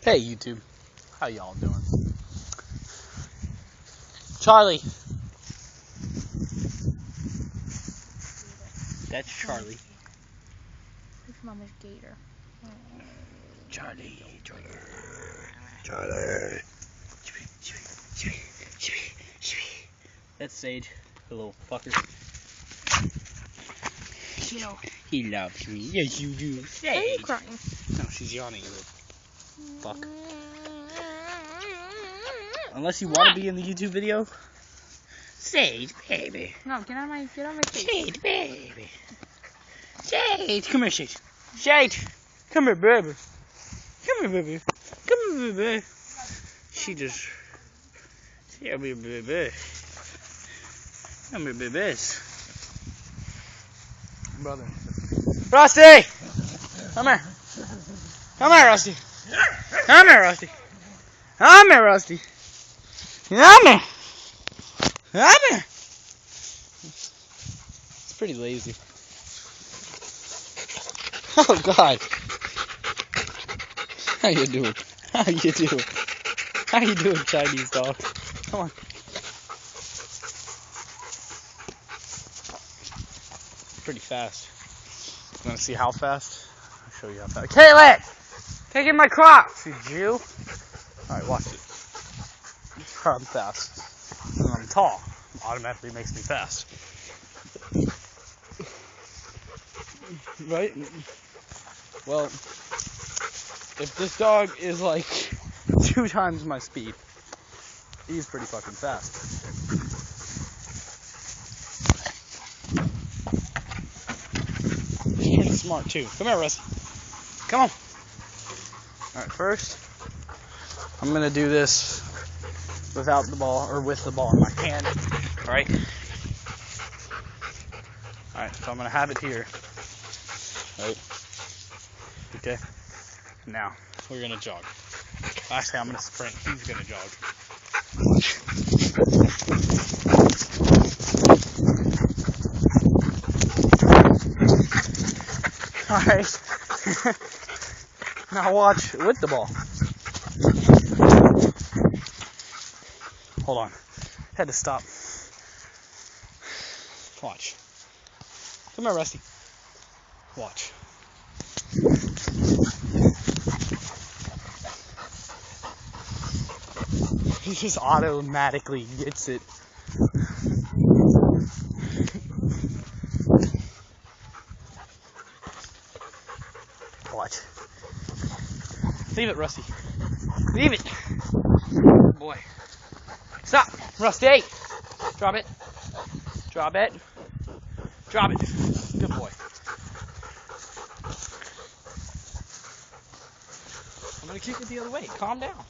Hey YouTube, how y'all doing? Charlie. That's Charlie. Who's Mama's gator? Charlie. That's Sage, the little fucker. No. He loves me. Yes, you do. Why are you Sage. crying? No, she's yawning, you little fuck. Unless you want to be in the YouTube video. Sage, baby. No, get on my face. Sage, baby. Sage, come here, Sage. Sage, come here, baby. Come here, baby. Come here, baby. She just. Come here, baby. Come here, babies. Brother. Rusty! Come here. Come here, Rusty. Come here, Rusty. Come here, Rusty. Come here. Come here. It's pretty lazy. Oh, God. How you doing? How you doing? How you doing, Chinese dog? Come on. Pretty fast. You want to see how fast? I'll show you how fast. Kaylee! Taking my Crocs, you Jew. Alright, watch it. I'm fast. And I'm tall. Automatically makes me fast. Right? Well, if this dog is like 2 times my speed, he's pretty fucking fast. He's pretty smart too. Come here, Russ. Come on. Alright, first, I'm gonna do this without the ball, or with the ball in my hand. Alright? Alright, so I'm gonna have it here. Right? Okay? Now, we're gonna jog. Actually, I'm gonna sprint. He's gonna jog. Alright. Now watch with the ball. Hold on. Had to stop. Watch. Come here, Rusty. Watch. He just automatically gets it. Watch. Leave it, Rusty. Leave it. Boy. Stop. Rusty. Drop it. Drop it. Drop it. Good boy. I'm going to kick it the other way. Calm down.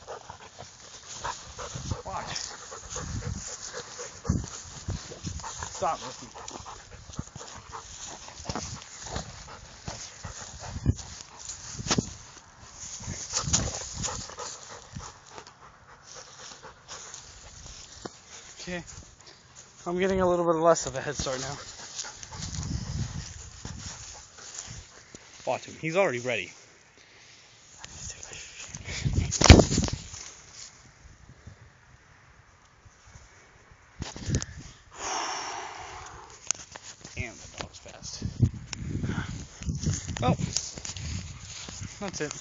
Watch. Stop, Rusty. Okay. I'm getting a little bit less of a head start now. Watch him. He's already ready. Damn, that dog's fast. Oh, that's it.